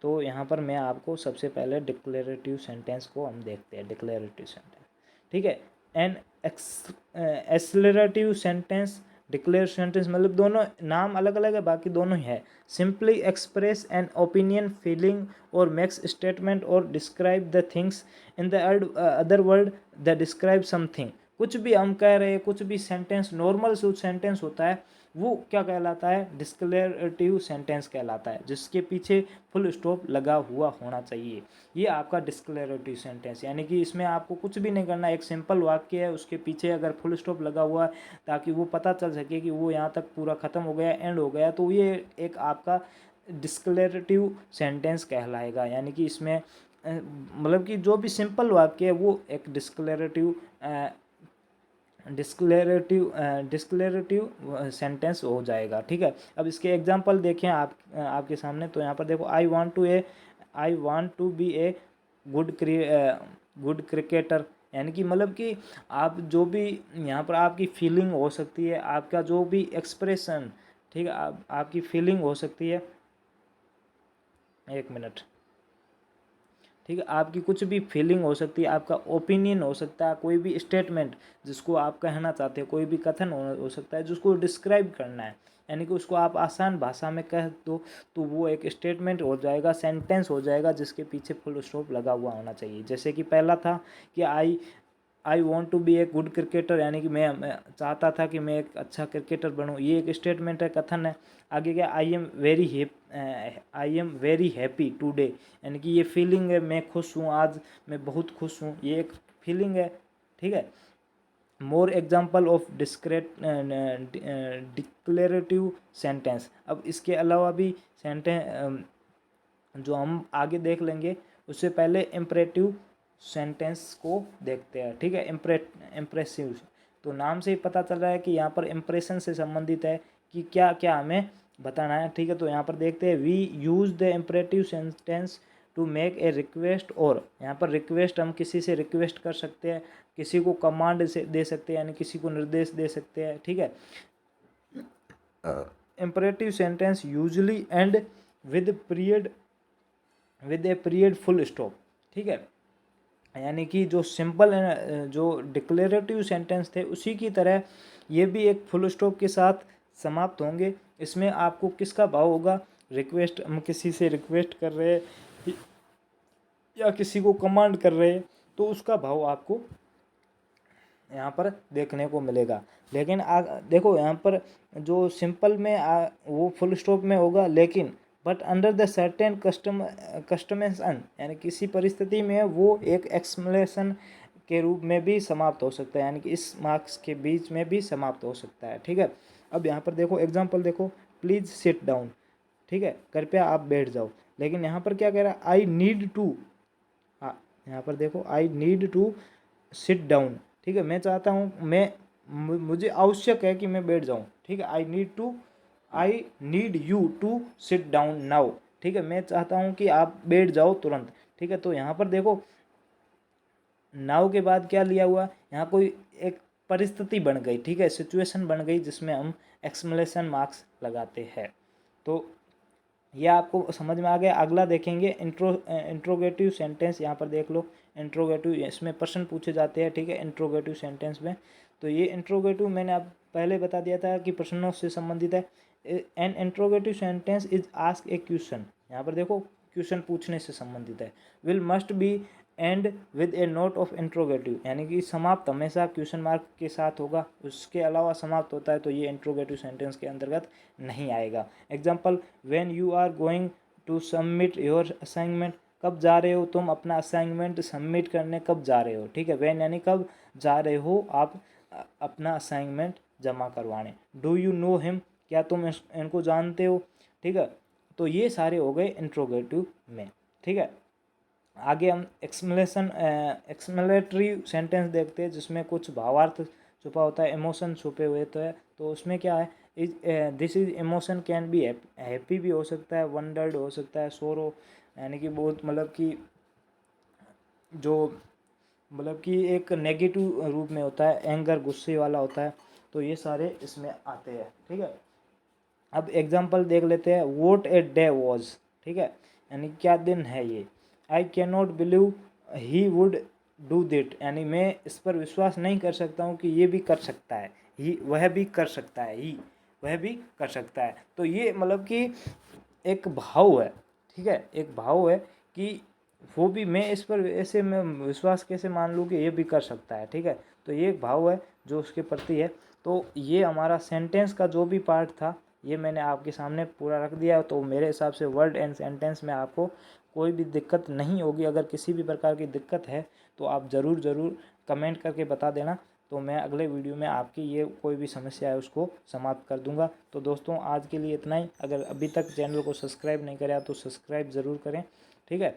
तो यहाँ पर मैं आपको सबसे पहले डिक्लेरेटिव सेंटेंस को हम देखते हैं। डिक्लेरेटिव सेंटेंस, ठीक है, एन एक्सलरेटिव सेंटेंस, डिक्लेयर सेंटेंस, मतलब दोनों नाम अलग अलग है, बाकी दोनों ही है। Simply express an opinion, feeling और मेक्स स्टेटमेंट और describe the things in the other word the describe something. कुछ भी हम कह रहे हैं, कुछ भी सेंटेंस नॉर्मल सेंटेंस होता है वो क्या कहलाता है? डिस्क्लेरेटिव सेंटेंस कहलाता है, जिसके पीछे फुल स्टॉप लगा हुआ होना चाहिए। ये आपका डिस्क्लेरेटिव सेंटेंस, यानी कि इसमें आपको कुछ भी नहीं करना, एक सिंपल वाक्य है, उसके पीछे अगर फुल स्टॉप लगा हुआ है ताकि वो पता चल सके कि वो यहाँ तक पूरा ख़त्म हो गया, एंड हो गया, तो ये एक आपका डिस्क्लेरेटिव सेंटेंस कहलाएगा। यानी कि इसमें मतलब कि जो भी सिंपल वाक्य है वो एक डिस्क्लेरेटिव सेंटेंस हो जाएगा। ठीक है, अब इसके एग्जांपल देखें आपके सामने। तो यहाँ पर देखो, I want to be a good cricketer. यानी कि मतलब कि आप जो भी यहाँ पर आपकी फीलिंग हो सकती है, आपका जो भी एक्सप्रेशन, ठीक है, आपकी फीलिंग हो सकती है, एक मिनट, ठीक है, आपकी कुछ भी फीलिंग हो सकती है, आपका ओपिनियन हो सकता है, कोई भी स्टेटमेंट जिसको आप कहना चाहते हो, कोई भी कथन हो सकता है जिसको डिस्क्राइब करना है। यानी कि उसको आप आसान भाषा में कह दो तो वो एक स्टेटमेंट हो जाएगा, सेंटेंस हो जाएगा जिसके पीछे फुल स्टॉप लगा हुआ होना चाहिए। जैसे कि पहला था कि I want to be a good cricketer, यानी कि मैं चाहता था कि मैं एक अच्छा क्रिकेटर बनूं, ये एक स्टेटमेंट है, कथन है। आगे क्या, I am very happy today, यानी कि ये फीलिंग है, मैं खुश हूँ आज, मैं बहुत खुश हूँ, ये एक फीलिंग है। ठीक है। More example of declarative sentence. अब इसके अलावा भी सेंटेंस जो हम आगे देख लेंगे, उससे पहले इम्परेटिव सेंटेंस को देखते हैं। ठीक है। इम्प्रेसिव, तो नाम से ही पता चल रहा है कि यहाँ पर इम्प्रेशन से संबंधित है कि क्या क्या हमें बताना है। ठीक है। तो यहाँ पर देखते हैं, we use the imperative sentence to make a request, और यहाँ पर रिक्वेस्ट हम किसी से रिक्वेस्ट कर सकते हैं, किसी को कमांड से दे सकते हैं, यानी किसी को निर्देश दे सकते हैं। ठीक है। Imperative sentence usually and with a period full stop. ठीक है। यानी कि जो सिंपल जो डिक्लेरेटिव सेंटेंस थे उसी की तरह ये भी एक फुल स्टॉप के साथ समाप्त होंगे। इसमें आपको किसका भाव होगा, रिक्वेस्ट, हम किसी से रिक्वेस्ट कर रहे हैं या किसी को कमांड कर रहे हैं, तो उसका भाव आपको यहाँ पर देखने को मिलेगा। लेकिन देखो यहाँ पर जो सिंपल में वो फुल स्टॉप में होगा, लेकिन बट अंडर द सर्टेन कस्टमेशन, यानी किसी परिस्थिति में वो एक एक्सप्लेनेशन के रूप में भी समाप्त हो सकता है, यानी कि इस मार्क्स के बीच में भी समाप्त हो सकता है। ठीक है। अब यहाँ पर देखो एग्जाम्पल देखो, प्लीज सिट डाउन। ठीक है, कृपया आप बैठ जाओ। लेकिन यहाँ पर क्या कह रहा है, आई नीड टू, हाँ यहाँ पर देखो, I need to sit down. ठीक है, मैं चाहता हूँ, मुझे आवश्यक है कि मैं बैठ जाऊँ। ठीक है। I need you to sit down now. ठीक है, मैं चाहता हूँ कि आप बैठ जाओ तुरंत। ठीक है। तो यहाँ पर देखो, नाउ के बाद क्या लिया हुआ, यहाँ कोई एक परिस्थिति बन गई। ठीक है, सिचुएशन बन गई जिसमें हम एक्सक्लेमेशन मार्क्स लगाते हैं। तो यह आपको समझ में आ गया। अगला देखेंगे इंट्रोगेटिव सेंटेंस। यहाँ पर देख लो, इंट्रोगेटिव, इसमें प्रश्न पूछे जाते हैं। ठीक है, इंट्रोगेटिव सेंटेंस में। तो ये इंट्रोगेटिव मैंने आप पहले बता दिया था कि प्रश्नों से संबंधित है। An interrogative sentence is ask a question. यहाँ पर देखो, क्वेश्चन पूछने से संबंधित है। Will must be end with a note of interrogative, यानी कि समाप्त हमेशा क्वेश्चन मार्क के साथ होगा, उसके अलावा समाप्त होता है तो ये इंट्रोगेटिव सेंटेंस के अंतर्गत नहीं आएगा। Example, when you are going to submit your assignment, कब जा रहे हो तुम अपना असाइनमेंट सबमिट करने, कब जा रहे हो। ठीक है, व्हेन यानी कब जा रहे हो आप अपना असाइनमेंट जमा करवाने। डू यू नो हिम, क्या तुम इनको जानते हो। ठीक है, तो ये सारे हो गए इंट्रोगेटिव में। ठीक है, आगे हम एक्सप्लेनेटरी सेंटेंस देखते हैं जिसमें कुछ भावार्थ छुपा होता है, इमोशन छुपे हुए तो है। तो उसमें क्या है, this is emotion can be happy भी हो सकता है, वंडर्ड हो सकता है, सोरो, यानी कि बहुत मतलब कि जो मतलब कि एक नेगेटिव रूप में होता है, एंगर गुस्से वाला होता है। तो ये सारे इसमें आते हैं। ठीक है, अब एग्जाम्पल देख लेते हैं। What a day was. ठीक है, यानी क्या दिन है ये। I can not believe he would do that, यानी मैं इस पर विश्वास नहीं कर सकता हूँ कि ये भी कर सकता है, ही वह भी कर सकता है, ही वह भी कर सकता है। तो ये मतलब कि एक भाव है। ठीक है, एक भाव है कि वो भी, मैं इस पर ऐसे मैं विश्वास कैसे मान लूँ कि ये भी कर सकता है। ठीक है, तो ये एक भाव है जो उसके प्रति है। तो ये हमारा सेंटेंस का जो भी पार्ट था ये मैंने आपके सामने पूरा रख दिया। तो मेरे हिसाब से वर्ड एंड सेंटेंस में आपको कोई भी दिक्कत नहीं होगी। अगर किसी भी प्रकार की दिक्कत है तो आप ज़रूर कमेंट करके बता देना, तो मैं अगले वीडियो में आपकी ये कोई भी समस्या है उसको समाप्त कर दूंगा। तो दोस्तों आज के लिए इतना ही। अगर अभी तक चैनल को सब्सक्राइब नहीं करा तो सब्सक्राइब ज़रूर करें। ठीक है,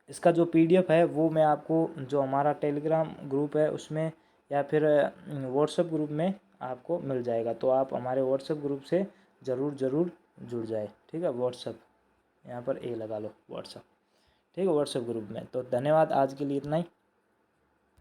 इसका जो PDF है वो मैं आपको, जो हमारा टेलीग्राम ग्रुप है उसमें या फिर व्हाट्सएप ग्रुप में आपको मिल जाएगा। तो आप हमारे व्हाट्सएप ग्रुप से ज़रूर जुड़ जाए। ठीक है, व्हाट्सएप यहाँ पर ए लगा लो, व्हाट्सएप। ठीक है, व्हाट्सएप ग्रुप में। तो धन्यवाद, आज के लिए इतना ही।